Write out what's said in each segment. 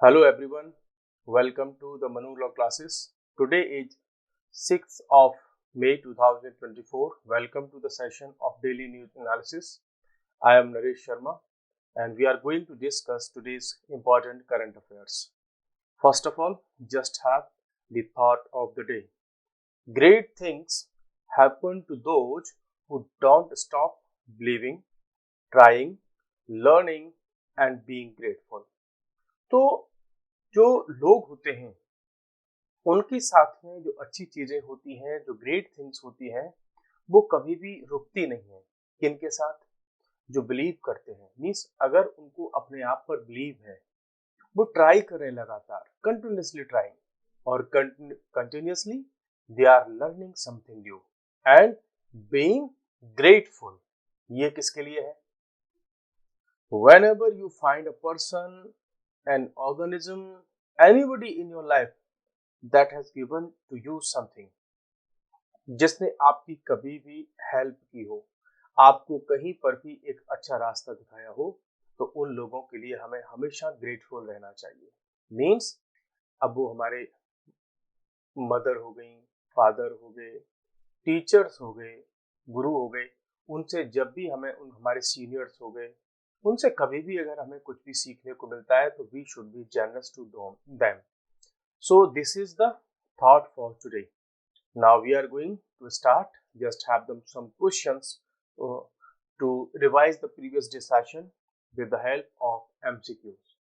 Hello everyone, welcome to the Manu Law classes. Today is 6th of May 2024. Welcome to the session of Daily News Analysis. I am Naresh Sharma and we are going to discuss today's important current affairs. First of all, just have the thought of the day. Great things happen to those who don't stop believing, trying, learning and being grateful. तो जो लोग होते हैं उनके साथ में जो अच्छी चीजें होती हैं, जो ग्रेट थिंग्स होती हैं, वो कभी भी रुकती नहीं है। किनके साथ? जो बिलीव करते हैं। मीन्स अगर उनको अपने आप पर बिलीव है, वो ट्राई करें लगातार, कंटिन्यूसली ट्राइंग और continuously they are learning something new and being grateful. ये किसके लिए है? Whenever you find a person, an organism, anybody in your life that has given to you something, जिसने आपकी कभी भी हेल्प की हो, आपको कहीं पर भी एक अच्छा रास्ता दिखाया हो, तो उन लोगों के लिए हमें हमेशा ग्रेटफुल रहना चाहिए। मीन्स अब वो हमारे मदर हो गई, फादर हो गए, टीचर्स हो गए, गुरु हो गए, उनसे जब भी हमें हमारे सीनियर्स हो गए, उनसे कभी भी अगर हमें कुछ भी सीखने को मिलता है तो we should be generous to them. So this is the thought for today. Now we are going to start. Just have some questions to revise the previous day session with the help of MCQs.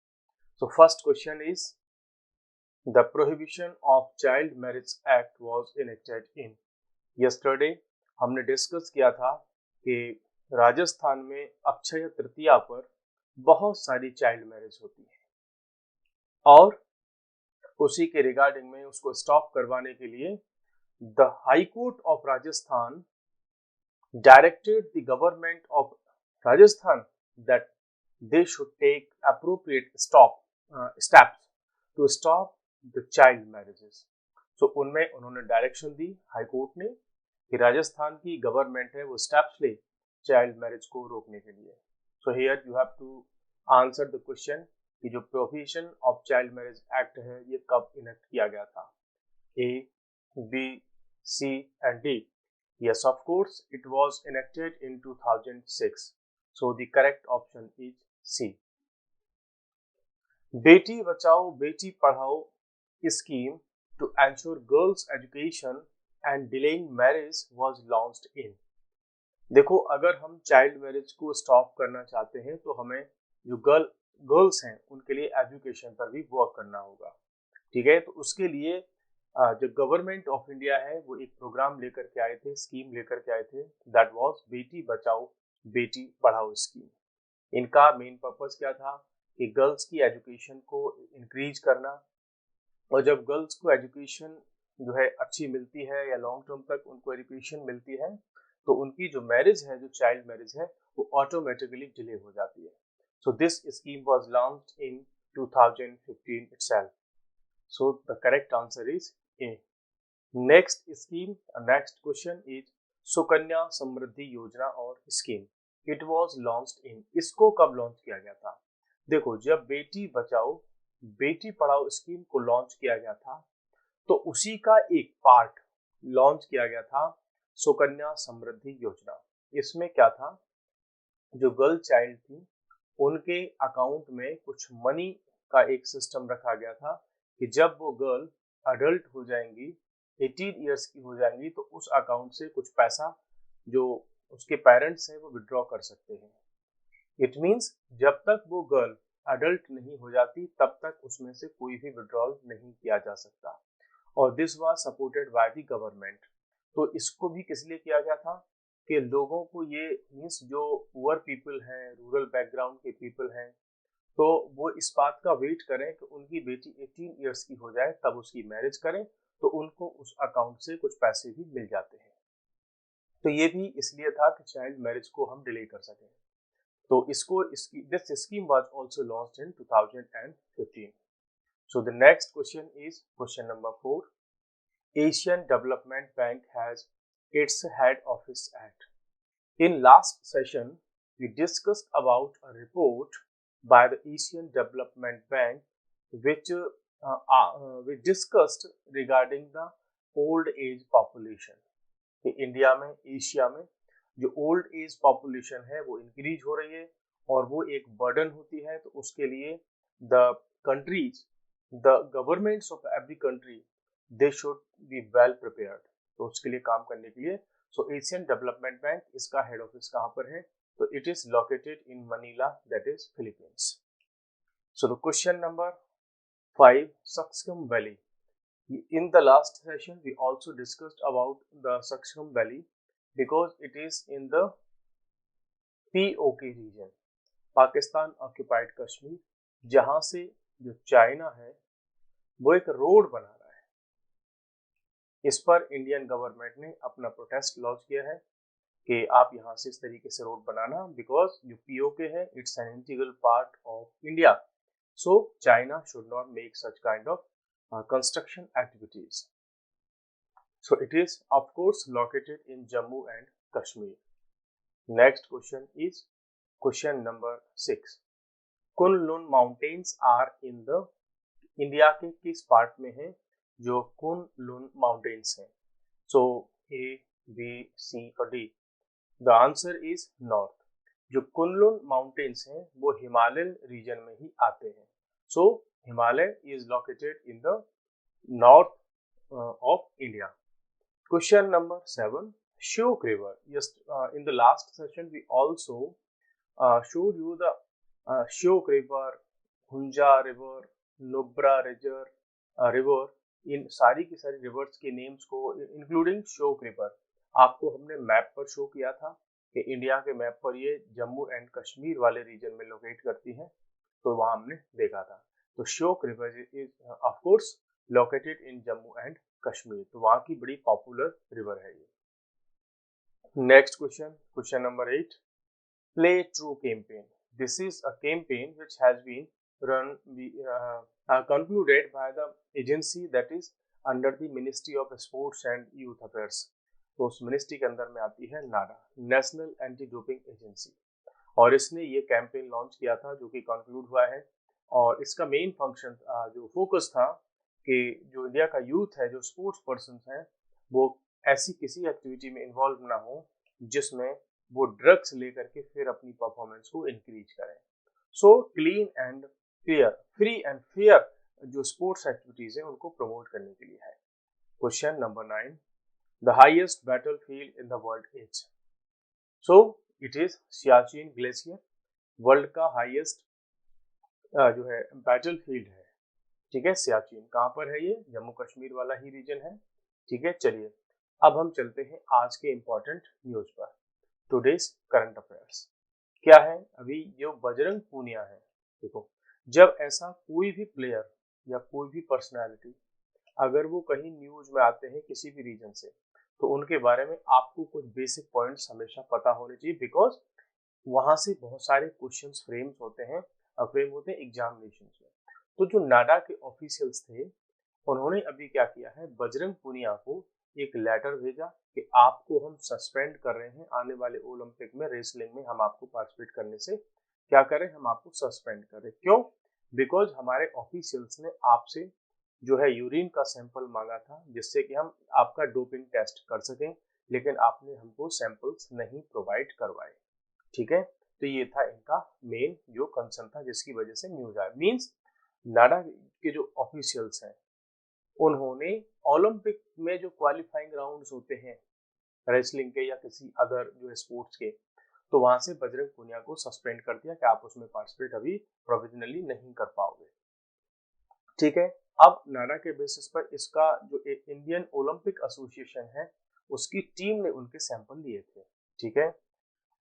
So first question is, the Prohibition of Child Marriage Act was enacted in. Yesterday हमने discuss किया था कि राजस्थान में अक्षय तृतीया पर बहुत सारी child marriage होती है और उसी के रिगार्डिंग में उसको स्टॉप करवाने के लिए the high court of Rajasthan directed the government of Rajasthan that they should take appropriate steps to stop the child marriages. So उनमें उन्होंने डायरेक्शन दी हाई कोर्ट ने कि राजस्थान की गवर्नमेंट है वो स्टेप्स ले चाइल्ड मैरिज को रोकने के लिए. So here you have to answer the question कि जो prohibition of child marriage act है ये कब इनेक्ट किया गया था? A, B, C and D. Yes, of course it was enacted in 2006. So the correct option is C. Beti Bachao Beti Padhao scheme to ensure girls education and delaying marriage was launched in. देखो, अगर हम child marriage को stop करना चाहते हैं तो हमें जो गर्ल्स हैं उनके लिए एजुकेशन पर भी वर्क करना होगा. ठीक है, तो उसके लिए जो गवर्नमेंट ऑफ इंडिया है वो एक प्रोग्राम लेकर के आए थे, स्कीम लेकर के आए थे, दैट वाज बेटी बचाओ बेटी पढ़ाओ स्कीम. इनका मेन पर्पस क्या था कि गर्ल्स की एजुकेशन को इंक्रीज करना, और जब गर्ल्स को एजुकेशन जो है अच्छी मिलती है या लॉन्ग टर्म तक उनको एजुकेशन मिलती है तो उनकी जो मैरिज है, जो चाइल्ड मैरिज है, वो ऑटोमेटिकली डिले हो जाती है. So this scheme was launched in 2015 itself. So the correct answer is A. Next scheme, next question is Sukanya Samriddhi योजना और scheme. It was launched in. इसको कब लॉन्च किया गया था? देखो, जब बेटी बचाओ बेटी पढ़ाओ स्कीम को लॉन्च किया गया था तो उसी का एक पार्ट लॉन्च किया गया था सुकन्या समृद्धि योजना. इसमें क्या था, जो गर्ल चाइल्ड थी उनके अकाउंट में कुछ मनी का एक सिस्टम रखा गया था कि जब वो गर्ल अडल्ट हो जाएंगी, 18 इयर्स की हो जाएंगी, तो उस अकाउंट से कुछ पैसा जो उसके पेरेंट्स हैं वो विड्रॉ कर सकते हैं. इट मीन्स जब तक वो गर्ल अडल्ट नहीं हो जाती तब तक उसमें से कोई भी विड्रॉल नहीं किया जा सकता. और this was supported by the government. तो इसको भी किस लिए किया गया था कि लोगों को ये मीन्स जो पुअर पीपल हैं, रूरल बैकग्राउंड के पीपल हैं, तो वो इस बात का वेट करें कि उनकी बेटी 18 इयर्स की हो जाए तब उसकी मैरिज करें तो उनको उस अकाउंट से कुछ पैसे भी मिल जाते हैं. तो ये भी इसलिए था कि चाइल्ड मैरिज को हम डिले कर सकें. तो this scheme was also launched in 2015. So the next question is question number 4. Asian Development Bank has its head office at. In last session, we discussed about a report by the Asian Development Bank which we discussed regarding the old age population. कि India में, Asia में जो old age population है वो increase हो रही है और वो एक बर्डन होती है, तो उसके लिए the countries, the governments of every country, they should be well prepared. तो उसके लिए काम करने के लिए सो एशियन डेवलपमेंट बैंक, इसका हेड ऑफिस कहाँ पर है? तो it is located in Manila, that is Philippines. So the question number 5, सक्सकम valley. In the last session, we also discussed about the Saksham Valley because it is in the POK region, Pakistan occupied Kashmir, जहां से जो China है वो एक road बना रहा है। इस पर इंडियन गवर्नमेंट ने अपना प्रोटेस्ट लॉन्च किया है कि आप यहाँ से इस तरीके से रोड बनाना, बिकॉज जो POK है it's an integral part of India, so China should not make such kind of construction activities. So it is of course located in Jammu and Kashmir. Next question is question number 6. Kunlun mountains are in the India के किस part में है जो Kunlun mountains हैं? So A, B, C और D. The answer is north. जो Kunlun mountains हैं वो हिमालयन रीजन में ही आते हैं. So Himalaya is located in the north of India. Question number 7, Shyok River. Yes, in the last session we also showed you the Shyok River, Hunja River, Nubra River. इन सारी की सारी reverse के names को including Shyok river आपको हमने map पर show किया था कि इंडिया के मैप पर ये जम्मू एंड कश्मीर वाले रीजन में लोकेट करती हैं, तो वहां हमने देखा था। तो Shyok river is of course located in Jammu and Kashmir, तो वहां की बड़ी पॉपुलर रिवर है ये। Next question, question number 8, play true campaign. This is a campaign which has been run concluded by the agency that is under the Ministry of Sports and Youth Affairs. तो उस ministry के अंदर में आती है नाडा, national anti doping agency, और इसने ये कैंपेन लॉन्च किया था जो कि कंक्लूड हुआ है। और इसका मेन फंक्शन जो फोकस था कि जो इंडिया का यूथ है, जो स्पोर्ट्स पर्सन हैं, वो ऐसी किसी एक्टिविटी में इन्वॉल्व ना हो जिसमें वो ड्रग्स लेकर के फिर अपनी परफॉर्मेंस को इंक्रीज करें। So clean and clear, free and fair जो स्पोर्ट्स एक्टिविटीज है उनको प्रमोट करने के लिए है। Question number 9, the highest battlefield in the world is. So it is Siachen glacier, world का हाईएस्ट जो है बैटलफील्ड है। ठीक है, सियाचिन कहाँ पर है? ये जम्मू कश्मीर वाला ही रीजन है। ठीक है, चलिए अब हम चलते हैं आज के इंपॉर्टेंट न्यूज पर। टुडेज करंट अफेयर्स क्या है? अभी जो बजरंग पूनिया है, देखो जब ऐसा कोई भी प्लेयर या कोई भी पर्सनालिटी अगर वो कहीं न्यूज में आते हैं किसी भी रीजन से, तो उनके बारे में आपको कुछ बेसिक पॉइंट्स हमेशा पता होने चाहिए, बिकॉज वहां से बहुत सारे क्वेश्चंस फ्रेम होते हैं एग्जामिनेशन में। तो जो नाडा के ऑफिशियल्स थे उन्होंने अभी क्या किया है, बजरंग पूनिया को एक लेटर भेजा कि आपको हम सस्पेंड कर रहे हैं, आने वाले ओलंपिक में रेसलिंग में हम आपको पार्टिसिपेट करने से क्या करें, हम आपको सस्पेंड करें। क्यों? बिकॉज हमारे ऑफिशियल्स ने आपसे जो है यूरिन का सैंपल मांगा था जिससे कि हम आपका डोपिंग टेस्ट कर सकें, लेकिन आपने हमको सैंपल्स नहीं प्रोवाइड करवाए। ठीक है, तो ये था इनका मेन जो कंसर्न था जिसकी वजह से न्यूज आया। मींस नाडा के जो ऑफिशियल्स हैं उन्होंने ओलंपिक में जो क्वालिफाइंग राउंड्स होते हैं रेसलिंग के या किसी अदर जो स्पोर्ट्स के, तो वहां से बजरंग पूनिया को सस्पेंड कर दिया कि आप उसमें पार्टिसिपेट अभी प्रोविजनली नहीं कर पाओगे। ठीक है, अब नाडा के बेसिस पर इसका जो इंडियन ओलंपिक एसोसिएशन है उसकी टीम ने उनके सैंपल लिए थे। ठीक है,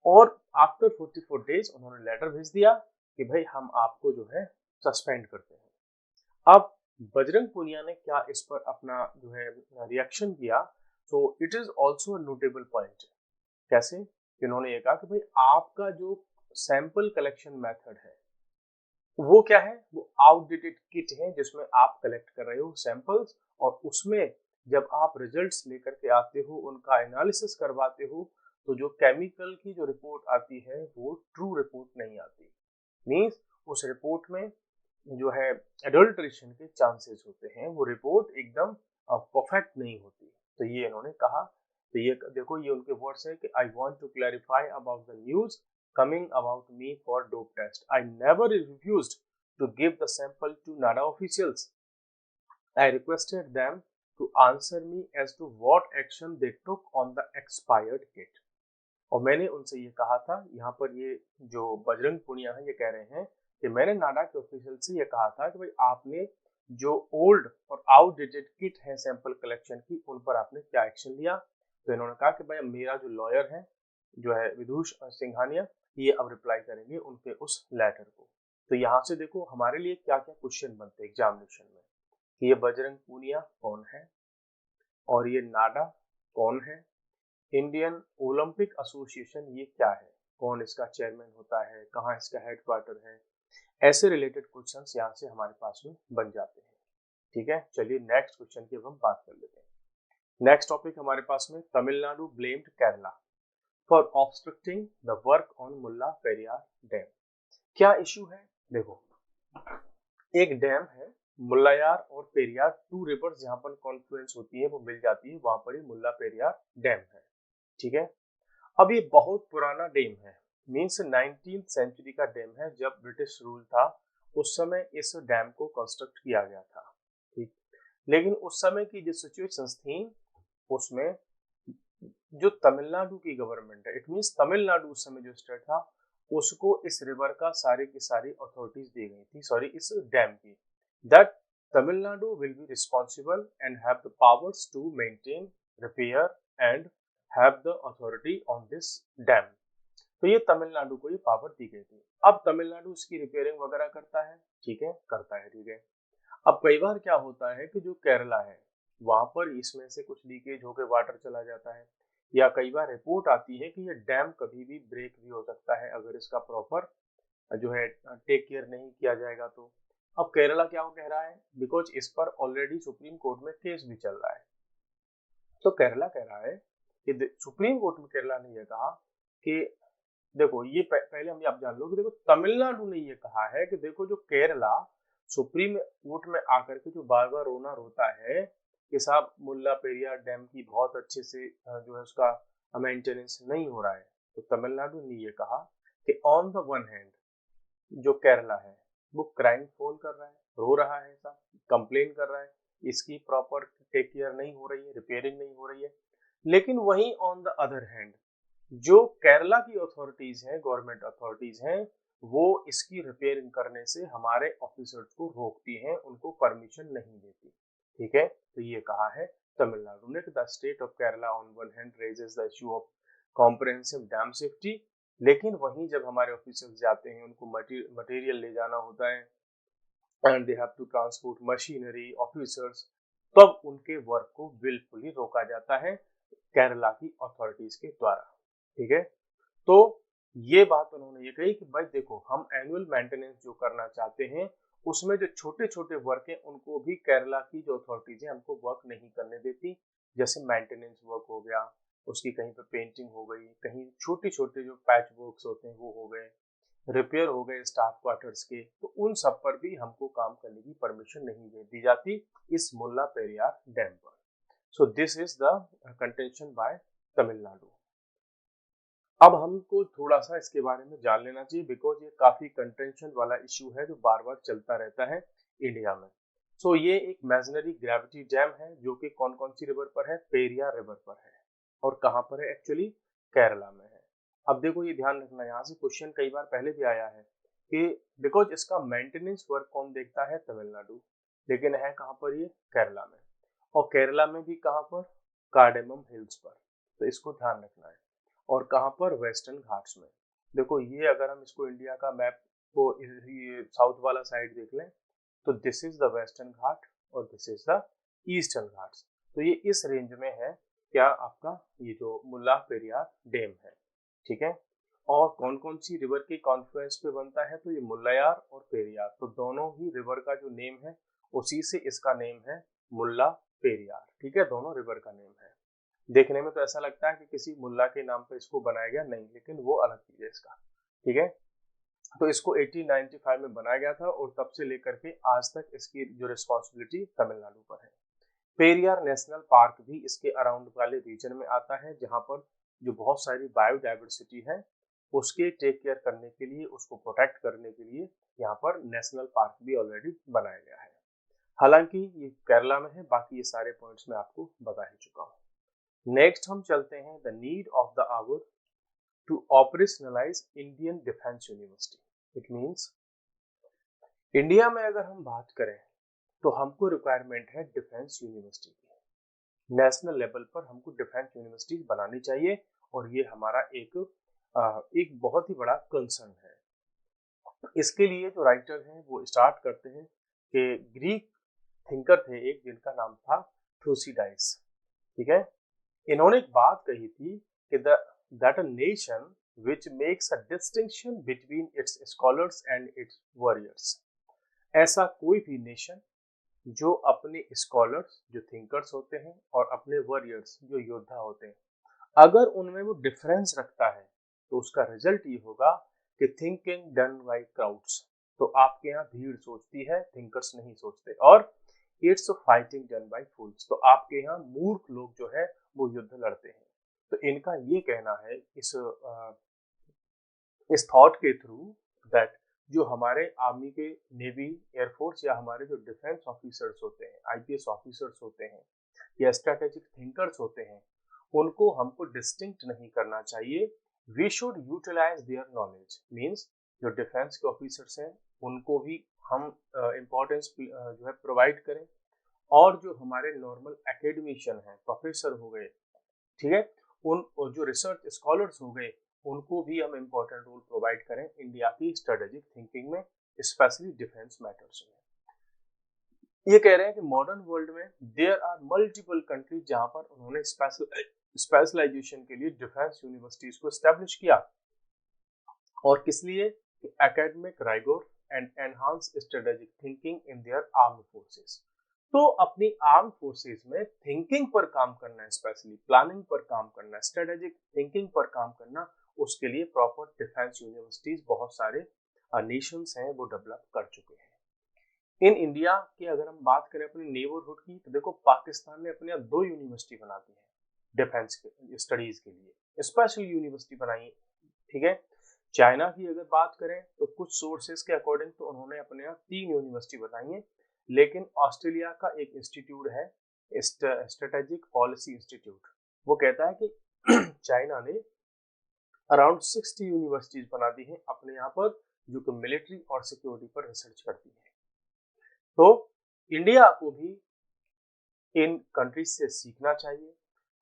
और आफ्टर 44 डेज उन्होंने लेटर भेज दिया कि भाई हम आपको जो है सस्पेंड करते हैं। अब बजरंग पूनिया ने क्या इस पर अपना जो है रिएक्शन किया, तो it is also notable point. कैसे? इन्होंने ये कहा कि भाई आपका जो सैंपल कलेक्शन मेथड है वो क्या है, वो आउटडेटेड किट है जिसमें आप कलेक्ट कर रहे हो सैंपल्स, और उसमें जब आप रिजल्ट्स लेकर के आते हो, उनका एनालिसिस करवाते हो, तो जो केमिकल की जो रिपोर्ट आती है वो ट्रू रिपोर्ट नहीं आती। मींस उस रिपोर्ट में जो है एडल्ट्रेशन के चांसेस होते हैं, वो रिपोर्ट एकदम परफेक्ट नहीं होती। तो ये इन्होंने कहा। तो ये देखो, ये उनके वर्ड्स हैं कि I want to clarify about the news coming about me for dope test. I never refused to give the sample to NADA officials. I requested them to answer me as to what action they took on the expired kit. और मैंने उनसे ये कहा था, यहाँ पर ये जो बजरंग पुनिया है ये कह रहे हैं कि मैंने नाडा के ऑफिशियल से ये कहा था कि भाई आपने जो ओल्ड और आउटडेटेड किट है सैंपल कलेक्शन की, उन पर आपने क्या एक्शन लिया। तो इन्होंने कहा कि भाई मेरा जो लॉयर है जो है विदुष सिंघानिया, ये अब रिप्लाई करेंगे उनके उस लेटर को। तो यहाँ से देखो हमारे लिए क्या क्या क्वेश्चन बनते हैं एग्जामिनेशन में कि ये बजरंग पूनिया कौन है और ये नाडा कौन है, इंडियन ओलंपिक एसोसिएशन ये क्या है, कौन इसका चेयरमैन होता है, कहाँ इसका हेडक्वार्टर है। ऐसे रिलेटेड क्वेश्चंस यहाँ से हमारे पास में बन जाते हैं। ठीक है, चलिए नेक्स्ट क्वेश्चन की अब हम बात कर लेते हैं। नेक्स्ट टॉपिक हमारे पास में Tamil Nadu blamed Kerala for obstructing the work on Mulla Periyar dam. क्या इशू है? देखो, एक डैम है मुल्लायार और पेरियार, टू रिवर्स जहां पर कॉन्फ्लुएंस होती है वो मिल जाती है, वहां पर ही मुल्ला पेरियार डैम है। ठीक है, अब ये बहुत पुराना डैम है, मीन्स 19th सेंचुरी का डैम है। जब ब्रिटिश रूल था उस समय इस डैम को कंस्ट्रक्ट किया गया था। ठीक, लेकिन उस समय की जो सिचुएशंस थी उसमें जो तमिलनाडु की गवर्नमेंट है, इट मीन्स तमिलनाडु उस समय जो स्टेट था, उसको इस रिवर का सारी की सारी अथॉरिटीज दी गई थी, सॉरी इस डैम की, that Tamil Nadu will be responsible and have the powers to maintain, repair and have the authority on this dam. तो ये तमिलनाडु को ये पावर दी गई थी। अब तमिलनाडु इसकी रिपेयरिंग वगैरह करता है, ठीक है, करता है, ठीक है। अब कई बार क्या होता है कि जो केरला है वहां पर इसमें से कुछ लीकेज होकर वाटर चला जाता है, या कई बार रिपोर्ट आती है कि ये डैम कभी भी ब्रेक भी हो सकता है अगर इसका प्रॉपर जो है टेक केयर नहीं किया जाएगा तो। अब केरला क्या कह रहा है, बिकॉज इस पर ऑलरेडी सुप्रीम कोर्ट में केस भी चल रहा है, तो केरला कह रहा है कि सुप्रीम कोर्ट में केरला ने यह कहा कि देखो ये पहले हम आप जान लो कि देखो तमिलनाडु ने ये कहा है कि देखो जो केरला सुप्रीम कोर्ट में आकर के जो बार बार रोना रोता है कि साहब मुल्ला पेरियार डैम की बहुत अच्छे से जो है उसका मेंटेनेंस नहीं हो रहा है, तो तमिलनाडु ने ये कहा कि ऑन द वन हैंड जो केरला है वो क्राइम फॉल कर रहा है, रो रहा है, ऐसा कंप्लेन कर रहा है, इसकी प्रॉपर टेक केयर नहीं हो रही है, रिपेयरिंग नहीं हो रही है। लेकिन वहीं ऑन द अदर हैंड जो केरला की अथॉरिटीज हैं, गवर्नमेंट अथॉरिटीज हैं, वो इसकी रिपेयरिंग करने से हमारे ऑफिसर्स को रोकती हैं, उनको परमिशन नहीं देती। ठीक है, तो ये कहा है तमिलनाडु ने, the state of Kerala on one hand raises the issue of comprehensive dam safety, लेकिन वहीं जब हमारे ऑफिसर्स जाते हैं उनको मटेरियल ले जाना होता है and they have to transport machinery officers, तब उनके वर्क को विलफुली रोका जाता है केरला की अथॉरिटीज के द्वारा। ठीक है, तो ये बात उन्होंने ये कही कि भाई देखो हम एनुअल मेंटेनेंस जो करना चाहते हैं उसमें जो छोटे छोटे वर्क हैं उनको भी केरला की जो अथॉरिटीज है हमको वर्क नहीं करने देती, जैसे मेंटेनेंस वर्क हो गया, उसकी कहीं पे पेंटिंग हो गई, कहीं छोटे छोटे जो पैच वर्क्स होते हैं वो हो गए, रिपेयर हो गए स्टाफ क्वार्टर्स के, तो उन सब पर भी हमको काम करने की परमिशन नहीं दी जाती इस मुल्ला पेरियार डैम पर। So this is the contention by Tamil Nadu. अब हमको थोड़ा सा इसके बारे में जान लेना चाहिए बिकॉज ये काफी कंटेंशन वाला इशू है जो बार बार चलता रहता है इंडिया में। सो ये एक इमेजिनरी ग्रेविटी डैम है जो कि कौन कौन सी रिवर पर है, पेरियार रिवर पर है, और कहाँ पर है, एक्चुअली केरला में है। अब देखो ये ध्यान रखना, यहाँ से क्वेश्चन कई बार पहले भी आया है कि बिकॉज इसका मेंटेनेंस वर्क कौन देखता है, तमिलनाडु, लेकिन है कहाँ पर, ये केरला में, और केरला में भी कहाँ पर, कार्डेमम हिल्स पर, तो इसको ध्यान रखना है। और कहाँ पर, वेस्टर्न घाट्स में। देखो ये अगर हम इसको इंडिया का मैप को ये साउथ वाला साइड देख लें तो दिस इज द वेस्टर्न घाट और this is the eastern Ghats, तो ये इस रेंज में है क्या आपका ये जो मुल्ला पेरियार डैम है। ठीक है, और कौन कौन सी रिवर के कॉन्फ्लुएंस पे बनता है, तो ये मुल्लायार और पेरियार, तो दोनों ही रिवर का जो नेम है उसी से इसका नेम है मुल्ला पेरियार। ठीक है, दोनों रिवर का नेम है। देखने में तो ऐसा लगता है कि किसी मुल्ला के नाम पे इसको बनाया गया, नहीं, लेकिन वो अलग चीज है इसका। ठीक है, तो इसको 1895 में बनाया गया था और तब से लेकर के आज तक इसकी जो रिस्पॉन्सिबिलिटी तमिलनाडु पर है। पेरियार नेशनल पार्क भी इसके अराउंड वाले रीजन में आता है, जहां पर जो बहुत सारी बायोडाइवर्सिटी है उसके टेक केयर करने के लिए, उसको प्रोटेक्ट करने के लिए यहाँ पर नेशनल पार्क भी ऑलरेडी बनाया गया है। हालांकि ये केरला में है, बाकी ये सारे पॉइंट्स मैं आपको बता ही चुका हूँ। नेक्स्ट हम चलते हैं the need of the hour to operationalise Indian defence university. It means India में अगर हम बात करें तो हमको रिक्वायरमेंट है डिफेंस यूनिवर्सिटी की। नेशनल लेवल पर हमको डिफेंस यूनिवर्सिटी बनानी चाहिए और ये हमारा एक बहुत ही बड़ा कंसर्न है। इसके लिए जो राइटर हैं वो स्टार्ट करते हैं कि ग्रीक थिंकर थे एक, जिनका नाम था थ्यूसिडाइड्स। ठीक है, इन्होंने एक बात कही थी कि that a nation which makes a distinction between its scholars and its warriors। ऐसा कोई भी नेशन जो अपने स्कॉलर्स जो थिंकर्स होते हैं और अपने वॉरियर्स जो योद्धा होते हैं, अगर उनमें वो डिफरेंस रखता है तो उसका रिजल्ट ये होगा कि थिंकिंग डन बाय क्राउड्स। तो आपके यहाँ भीड़ सोचती है, थिंकर्स नहीं सोचते। और इट्स फाइटिंग डन बाय फूल्स, तो आपके यहाँ मूर्ख लोग जो है वो युद्ध लड़ते हैं। तो इनका ये कहना है इस थॉट के थ्रू दैट जो हमारे आर्मी के, नेवी, एयरफोर्स या हमारे जो डिफेंस ऑफिसर्स होते हैं, आईपीएस ऑफिसर्स होते हैं या स्ट्रेटेजिक थिंकर्स होते हैं, उनको हमको डिस्टिंक्ट नहीं करना चाहिए। We should utilise their knowledge. Means जो डिफेंस के ऑफिसर्स हैं उनको भी हम इम्पोर्टेंस जो है प्रोवाइड करें, और जो हमारे नॉर्मल एकेडमिशियन हैं, प्रोफेसर हो गए, ठीक है, उन जो रिसर्च स्कॉलर्स हो गए, उनको भी हम इम्पोर्टेंट रोल प्रोवाइड करें इंडिया की स्ट्रेटेजिक थिंकिंग में, स्पेशली डिफेंस मैटर्स में। ये कह रहे हैं कि मॉडर्न वर्ल्ड में देयर आर मल्टीपल कंट्रीज जहां पर उन्होंने स्पेशलाइजेशन के लिए डिफेंस यूनिवर्सिटीज को एस्टेब्लिश किया, और किस लिए? Academic rigour and enhance strategic thinking in their armed forces. तो अपनी आर्म फोर्सेस में थिंकिंग पर काम करना है, स्पेशली प्लानिंग पर काम करना है, स्ट्रेटेजिक थिंकिंग पर काम करना, उसके लिए प्रॉपर डिफेंस यूनिवर्सिटीज बहुत सारे नेशंस हैं वो डेवलप कर चुके हैं। इन इंडिया की अगर हम बात करें अपने नेबरहुड की, तो देखो पाकिस्तान ने अपने यहाँ 2 यूनिवर्सिटी बना दी है डिफेंस के स्टडीज के लिए, स्पेशल यूनिवर्सिटी बनाई है। ठीक है, चाइना की अगर बात करें तो कुछ सोर्सेस के अकॉर्डिंग तो उन्होंने अपने यहाँ 3 यूनिवर्सिटी बनाई है। लेकिन ऑस्ट्रेलिया का एक इंस्टीट्यूट है, स्ट्रेटेजिक पॉलिसी इंस्टीट्यूट, वो कहता है कि चाइना ने अराउंड 60 यूनिवर्सिटीज बना दी है अपने यहाँ पर, जो कि मिलिट्री और सिक्योरिटी पर रिसर्च करती है। तो इंडिया को भी इन कंट्रीज से सीखना चाहिए,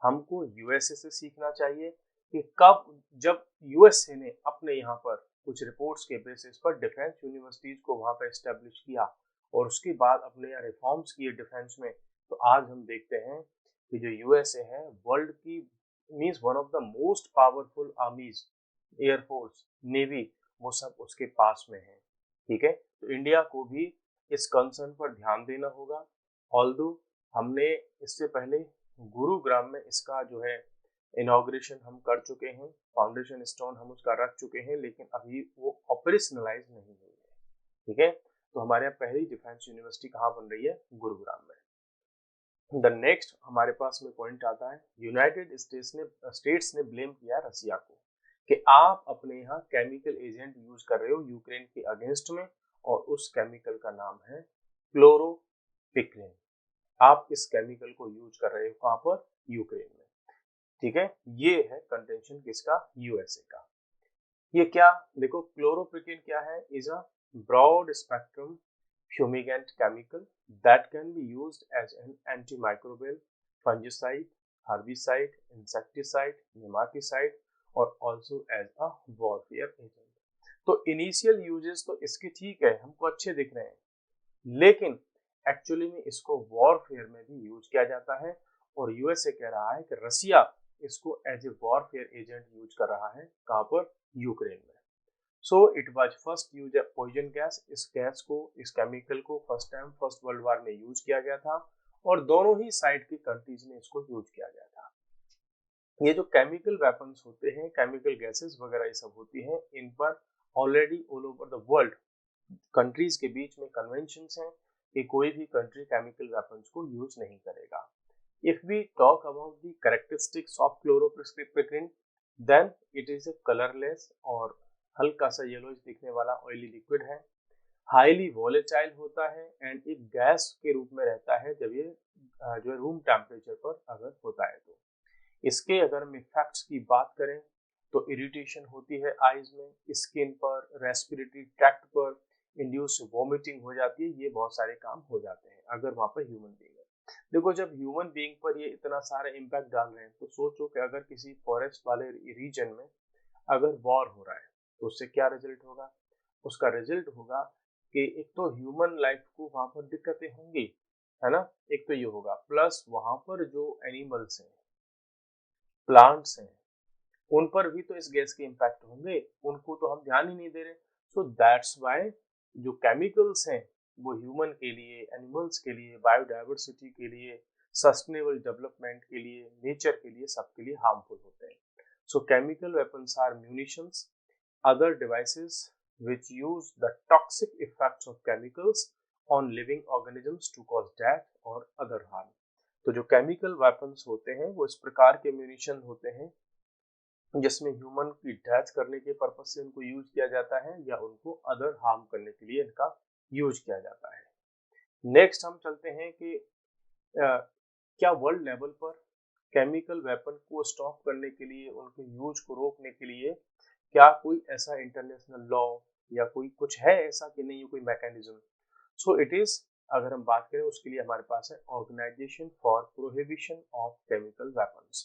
हमको यूएसए से सीखना चाहिए कि कब जब यूएसए ने अपने यहाँ पर कुछ रिपोर्ट्स के बेसिस पर डिफेंस यूनिवर्सिटीज को वहां पर एस्टेब्लिश किया और उसके बाद अपने यहाँ रिफॉर्म्स किए डिफेंस में, तो आज हम देखते हैं कि जो यूएसए है वर्ल्ड की means one of the most powerful आर्मीज, air force, navy, वो सब उसके पास में है। ठीक है, तो इंडिया को भी इस कंसर्न पर ध्यान देना होगा। ऑल्दो हमने इससे पहले गुरुग्राम में इसका जो है इनॉग्रेशन हम कर चुके हैं, फाउंडेशन स्टोन हम उसका रख चुके हैं, लेकिन अभी वो ऑपरेशनलाइज नहीं हुई है। ठीक है, तो हमारे यहाँ पहली डिफेंस यूनिवर्सिटी कहाँ बन रही है? गुरुग्राम में। द नेक्स्ट हमारे पास में पॉइंट आता है, यूनाइटेड स्टेट्स ने ब्लेम किया रसिया को कि आप अपने यहाँ केमिकल एजेंट यूज कर रहे हो यूक्रेन के अगेंस्ट में, और उस केमिकल का नाम है क्लोरोपिक्रिन। आप इस केमिकल को यूज कर रहे हो कहां पर? यूक्रेन में। ठीक है, ये है कंटेंशन किसका? यूएसए का। ये क्या देखो, क्लोरोपिक्रिन क्या है? Is a broad spectrum fumigant chemical that can be used as an antimicrobial, fungicide, herbicide, insecticide, nematicide और also as a warfare agent. तो इनिशियल यूजेस तो इसके ठीक है, हमको अच्छे दिख रहे हैं, लेकिन एक्चुअली में इसको वॉरफेयर में भी यूज किया जाता है, और यूएसए कह रहा है कि रसिया इसको as a warfare agent use कर रहा है। कहां पर? यूक्रेन में। So it was first use a poison gas. इस गैस को, इस केमिकल को first time first world war में यूज किया गया था, और दोनों ही साइड की कंट्रीज ने इसको यूज किया गया था। ये जो केमिकल वेपन्स होते हैं, केमिकल गैसेस वगैरह ये सब होती हैं, इन पर already all over the world countries के बीच में कन्वेंशंस हैं कि कोई भी कंट्री केमिकल वेपन्स को यूज नहीं करेगा। If we talk about the characteristics of chloropicrin, then it is a colourless और हल्का सा येलोइश दिखने वाला ऑयली लिक्विड है, हाईली वॉलेटाइल होता है एंड एक गैस के रूप में रहता है जब ये जो है रूम टेम्परेचर पर अगर होता है तो। इसके अगर हम इफेक्ट्स की बात करें तो इरिटेशन होती है आईज में, स्किन पर, रेस्पिरेटरी ट्रैक्ट पर, इंड्यूस वॉमिटिंग हो जाती है, ये बहुत सारे काम हो जाते हैं अगर वहाँ पर ह्यूमन बीइंग है। देखो जब ह्यूमन बीइंग पर ये इतना सारा इम्पैक्ट डाल रहे हैं तो सोचो कि अगर किसी फॉरेस्ट वाले रीजन में अगर वॉर हो रहा है तो उससे क्या रिजल्ट होगा। उसका रिजल्ट होगा कि एक तो ह्यूमन लाइफ को वहां पर दिक्कतें होंगी, है ना, एक तो ये होगा, प्लस वहां पर जो एनिमल्स हैं, प्लांट्स हैं, उन पर भी तो इस गैस के इम्पैक्ट होंगे, उनको तो हम ध्यान ही नहीं दे रहे। सो दैट्स वाई जो केमिकल्स हैं वो ह्यूमन के लिए, एनिमल्स के लिए, बायोडाइवर्सिटी के लिए, सस्टेनेबल डेवलपमेंट के लिए, नेचर के लिए, सबके लिए हार्मफुल होते हैं। So chemical weapons are munitions, other devices which use the toxic effects of chemicals on living organisms to cause death or other harm। तो जो केमिकल वेपन्स होते हैं वो इस प्रकार के म्यूनिशन होते हैं जिसमें ह्यूमन की डेथ करने के पर्पज से उनको यूज किया जाता है या उनको अदर हार्म करने के लिए इनका यूज किया जाता है। नेक्स्ट हम चलते हैं कि क्या वर्ल्ड लेवल पर केमिकल वेपन को स्टॉप करने के लिए, उनके यूज को रोकने के लिए क्या कोई ऐसा इंटरनेशनल लॉ या कोई कुछ है ऐसा कि नहीं, कोई मैकेनिज्म। सो इट इज, अगर हम बात करें उसके लिए हमारे पास है organisation for prohibition of chemical weapons.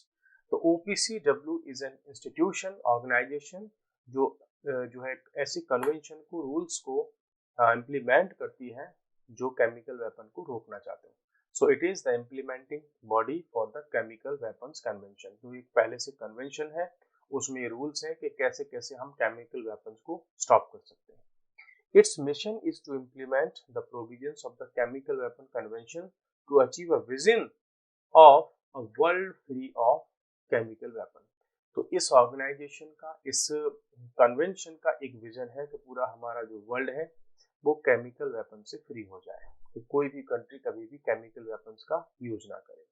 तो OPCW is an institution, organisation जो है ऐसी कन्वेंशन को, रूल्स को इम्प्लीमेंट करती है जो केमिकल वेपन को रोकना चाहते हैं। So it is the implementing body for the chemical weapons convention. जो एक पहले से कन्वेंशन है उसमें ये रूल्स हैं कि कैसे कैसे हम केमिकल वेपन्स को स्टॉप कर सकते हैं। Its mission is to implement the provisions of the chemical weapon convention to achieve a vision of a world free of chemical weapon. तो इस ऑर्गेनाइजेशन का, इस कन्वेंशन का एक विजन है कि पूरा हमारा जो वर्ल्ड है वो केमिकल वेपन से फ्री हो जाए, तो कोई भी कंट्री कभी भी केमिकल वेपन्स का यूज ना करे।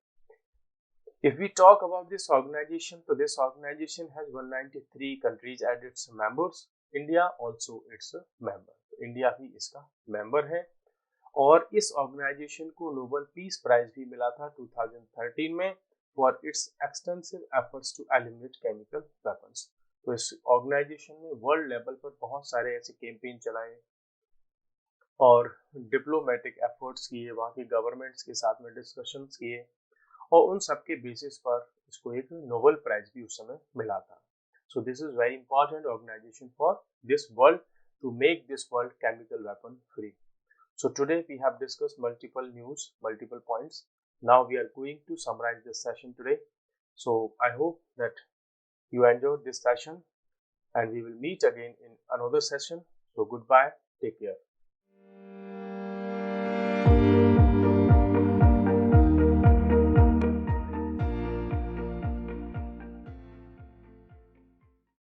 If we talk about this organization, so this organization has 193 countries as its members. India also its a member. India भी इसका मेंबर है और इस ऑर्गेनाइजेशन को नोबेल पीस प्राइज भी मिला था 2013 में for its extensive efforts to eliminate chemical weapons. तो इस ऑर्गेनाइजेशन ने वर्ल्ड लेवल पर बहुत सारे ऐसे कैंपेन चलाए और डिप्लोमेटिक एफर्ट्स किए, वहाँ की गवर्नमेंट्स के साथ में डिस्कशंस किए और उन सब के बेसिस पर इसको एक नोबेल प्राइज भी उस समय मिला था। So this is very important organisation for this world to make this world chemical weapon free. So today we have discussed multiple news, multiple points. Now we are going to summarise this session today. So I hope that you enjoyed this session and we will meet again in another session. So goodbye, take care.